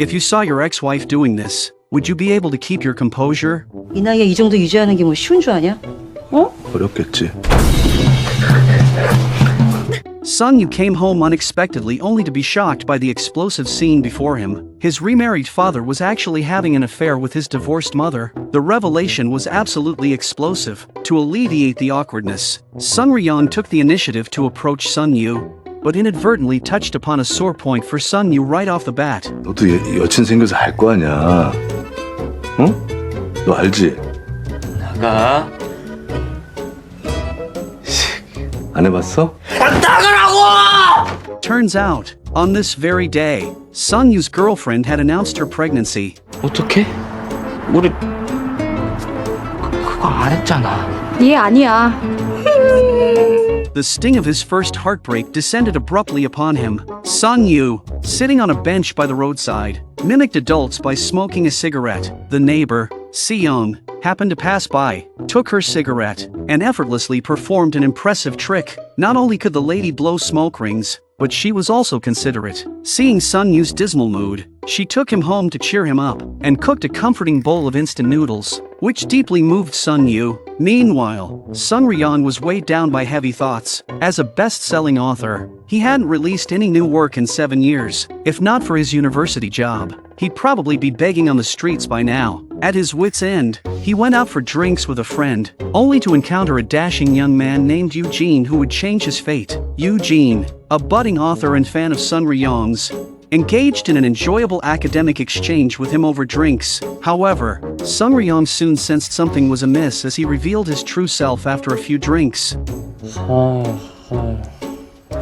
If you saw your ex-wife doing this, would you be able to keep your composure? 이 나이에 이 정도 유지하는 게 뭐 쉬운 줄 아냐? 어? 어렵겠지. Sun Yu came home unexpectedly only to be shocked by the explosive scene before him. His remarried father was actually having an affair with his divorced mother. The revelation was absolutely explosive. To alleviate the awkwardness, Sun Ryan took the initiative to approach Sun Yu, but inadvertently touched upon a sore point for Sun Yu right off the bat. 너도 여친 생겨서 할 거 아니야. 응? 너 알지? 나가. 안 해봤어? 나가라고! Turns out, on this very day, Sun Yu's girlfriend had announced her pregnancy. 어떡해? 우리 그거 안 했잖아. 얘 아니야. The sting of his first heartbreak descended abruptly upon him. Sun Yu, sitting on a bench by the roadside, mimicked adults by smoking a cigarette. The neighbor, Xian, happened to pass by, took her cigarette, and effortlessly performed an impressive trick. Not only could the lady blow smoke rings, but she was also considerate. Seeing Sun Yu's dismal mood, she took him home to cheer him up, and cooked a comforting bowl of instant noodles, which deeply moved Sun Yu. Meanwhile, Sun Ryan was weighed down by heavy thoughts. As a best-selling author, he hadn't released any new work in 7 years. If not for his university job, he'd probably be begging on the streets by now. At his wit's end, he went out for drinks with a friend, only to encounter a dashing young man named Eugene who would change his fate. Eugene, a budding author and fan of Sun Ryan's, engaged in an enjoyable academic exchange with him over drinks. However, Sun Ryan soon sensed something was amiss as he revealed his true self after a few drinks.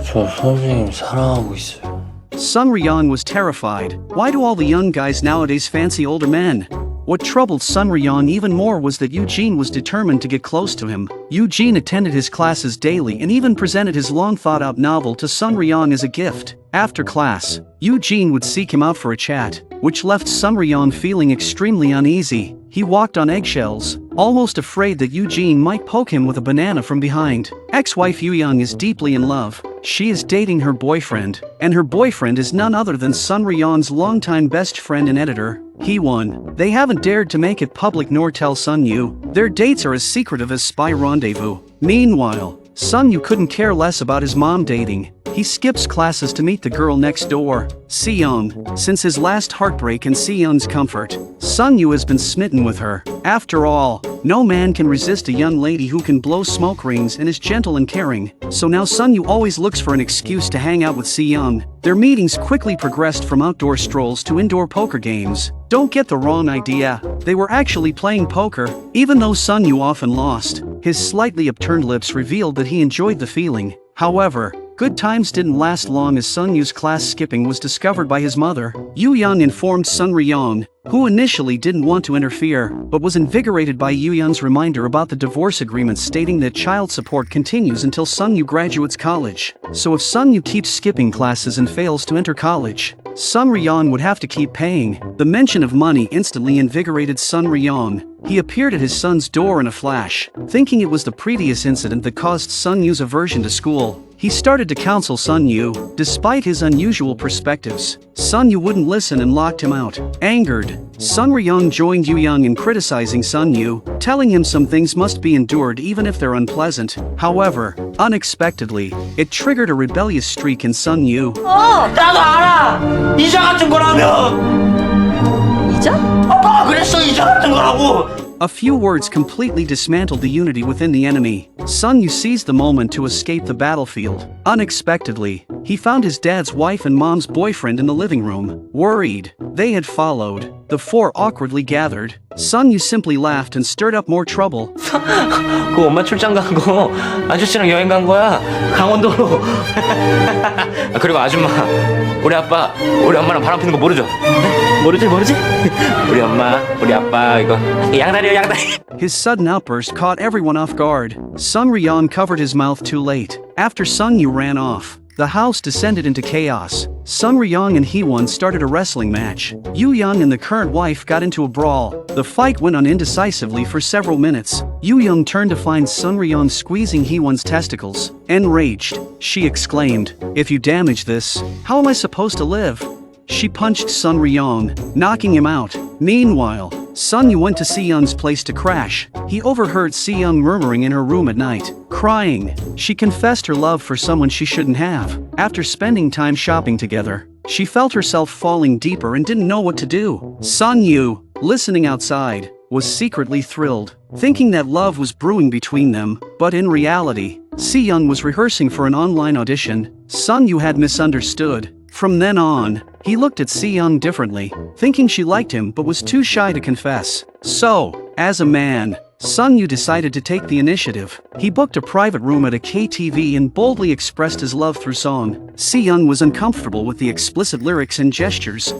저 선생님 사랑하고 있어요. Sun Ryan was terrified. Why do all the young guys nowadays fancy older men? What troubled Sun Ryan even more was that Eugene was determined to get close to him. Eugene attended his classes daily and even presented his long-thought-out novel to Sun Ryan as a gift. After class, Eugene would seek him out for a chat, which left Sun Ryan feeling extremely uneasy. He walked on eggshells, almost afraid that Eugene might poke him with a banana from behind. Ex-wife Yu Young is deeply in love. She is dating her boyfriend, and her boyfriend is none other than Sun Ryan's longtime best friend and editor, Heewon. They haven't dared to make it public nor tell Sun Yu. Their dates are as secretive as spy rendezvous. Meanwhile, Sun Yu couldn't care less about his mom dating. He skips classes to meet the girl next door, Xian. Since his last heartbreak and Xian's comfort, Sun Yu has been smitten with her. After all, no man can resist a young lady who can blow smoke rings and is gentle and caring. So now Sun Yu always looks for an excuse to hang out with Xian. Their meetings quickly progressed from outdoor strolls to indoor poker games. Don't get the wrong idea, they were actually playing poker, even though Sun Yu often lost. His slightly upturned lips revealed that he enjoyed the feeling. However, good times didn't last long as Sun Yu's class skipping was discovered by his mother. Yu Young informed Sun Ryan, who initially didn't want to interfere, but was invigorated by Yu Young's reminder about the divorce agreement stating that child support continues until Sun Yu graduates college. So if Sun Yu keeps skipping classes and fails to enter college, Sun Ryan would have to keep paying. The mention of money instantly invigorated Sun Ryan. He appeared at his son's door in a flash, thinking it was the previous incident that caused Sun Yu's aversion to school. He started to counsel Sun Yu, despite his unusual perspectives. Sun Yu wouldn't listen and locked him out. Angered, Sun Ryan joined Yu Young in criticizing Sun Yu, telling him some things must be endured even if they're unpleasant. However, unexpectedly, it triggered a rebellious streak in Sun Yu. 나도 알아. 이자 같은 거라며. 이자? 아빠가 그랬어. 이자 같은 거라고. A few words completely dismantled the unity within the enemy. Sun Yu seized the moment to escape the battlefield. Unexpectedly, he found his dad's wife and mom's boyfriend in the living room. Worried, they had followed. The four awkwardly gathered. Sun Yu simply laughed and stirred up more trouble. 그 엄마 출장 간 거 아저씨랑 여행 간 거야. 강원도로. 그리고 아줌마, 우리 엄마랑 바람 피는 거 모르죠? 모르지? 우리 엄마, 우리 아빠 이거 양다리요 양다리. His sudden outburst caught everyone off guard. Sun Ryan covered his mouth too late. After Sun Yu ran off, the house descended into chaos. Sun Ryan and Heewon started a wrestling match. Yu Young and the current wife got into a brawl. The fight went on indecisively for several minutes. Yu Young turned to find Sun Ryan squeezing Heewon's testicles. Enraged, she exclaimed, "If you damage this, how am I supposed to live?" she punched Sun Ryong, knocking him out. Meanwhile, Sun Yu went to Seyoung's place to crash. He overheard Seyoung murmuring in her room at night, crying. She confessed her love for someone she shouldn't have. After spending time shopping together, she felt herself falling deeper and didn't know what to do. Sun Yu, listening outside, was secretly thrilled, thinking that love was brewing between them, but in reality, Seyoung was rehearsing for an online audition. Sun Yu had misunderstood. From then on, he looked at Seyoung differently, thinking she liked him but was too shy to confess. So, as a man, Sun Yu decided to take the initiative. He booked a private room at a KTV and boldly expressed his love through song. Seyoung was uncomfortable with the explicit lyrics and gestures.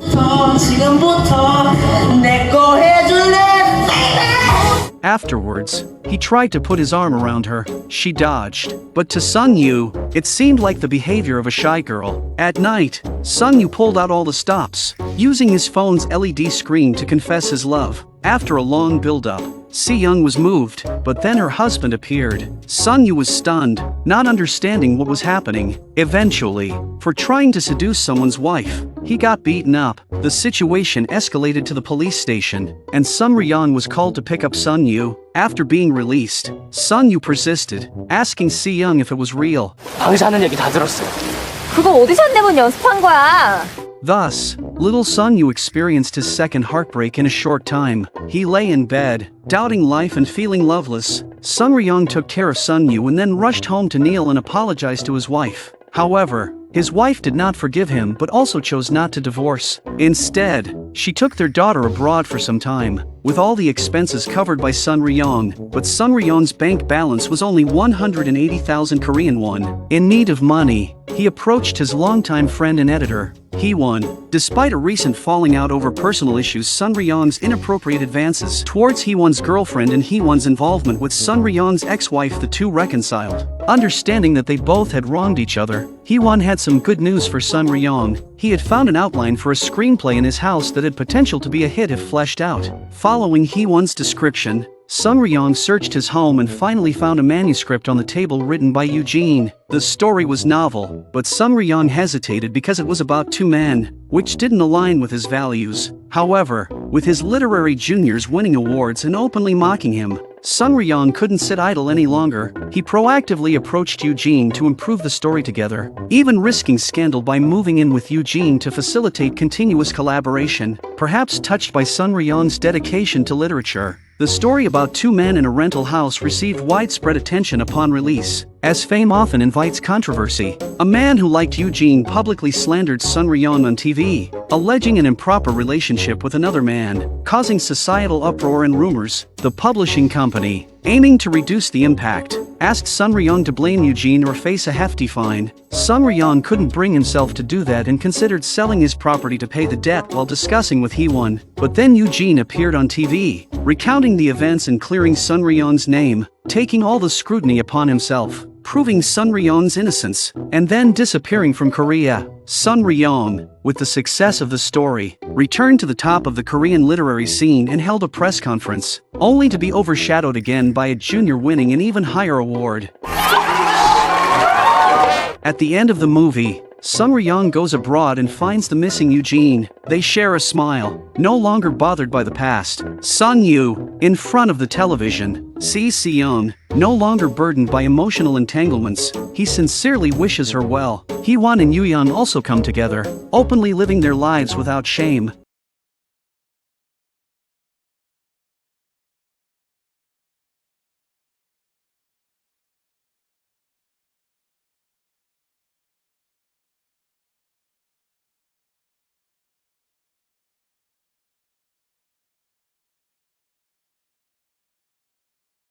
Afterwards, he tried to put his arm around her. She dodged. But to Sun Yu, it seemed like the behavior of a shy girl. At night, Sun Yu pulled out all the stops, using his phone's LED screen to confess his love. After a long build-up, Seyoung was moved, but then her husband appeared. Sun Yu was stunned, not understanding what was happening. Eventually, for trying to seduce someone's wife, he got beaten up. The situation escalated to the police station, and Sun Ryong was called to pick up Sun Yu. After being released, Sun Yu persisted, asking Seyoung if it was real. 방에서 하는 얘기 다 들었어. 그거 오디션 때문 연습한 거야. Thus, little Sun Yu experienced his second heartbreak in a short time. He lay in bed, doubting life and feeling loveless. Sun Ryong took care of Sun Yu and then rushed home to kneel and apologize to his wife. However, his wife did not forgive him but also chose not to divorce. Instead, she took their daughter abroad for some time, with all the expenses covered by Sun Ryong. But Sun Ryong's bank balance was only 180,000 Korean won. In need of money, he approached his longtime friend and editor, Hee-won. Despite a recent falling out over personal issues, Sun Ryong's inappropriate advances towards Hee-won's girlfriend and Hee-won's involvement with Sun Ryong's ex-wife, the two reconciled. Understanding that they both had wronged each other, Hee-won had some good news for Sun Ryong. He had found an outline for a screenplay in his house that had potential to be a hit if fleshed out. Following Hee-won's description, Sun Ryong searched his home and finally found a manuscript on the table written by Eugene. The story was novel, but Sun Ryong hesitated because it was about two men, which didn't align with his values. However, with his literary juniors winning awards and openly mocking him, Sun Ryong couldn't sit idle any longer. He proactively approached Eugene to improve the story together, even risking scandal by moving in with Eugene to facilitate continuous collaboration. Perhaps touched by Sun Ryong's dedication to literature, the story about two men in a rental house received widespread attention upon release. As fame often invites controversy, a man who liked Eugene publicly slandered Sun Ryong on TV, alleging an improper relationship with another man, causing societal uproar and rumors. The publishing company, aiming to reduce the impact, asked Sun Ryong to blame Eugene or face a hefty fine. Sun Ryong couldn't bring himself to do that and considered selling his property to pay the debt while discussing with Hee-won. But then Eugene appeared on TV, recounting the events and clearing Sun Ryong's name, taking all the scrutiny upon himself, proving Sun Ryong's innocence, and then disappearing from Korea. Sun Ryong, with the success of the story, returned to the top of the Korean literary scene and held a press conference, only to be overshadowed again by a junior winning an even higher award. At the end of the movie, Sun Ryong goes abroad and finds the missing Eugene. They share a smile, no longer bothered by the past. Sun Yu, in front of the television, sees Seyoung, no longer burdened by emotional entanglements. He sincerely wishes her well. Hee-won and Yoo-yeon also come together, openly living their lives without shame.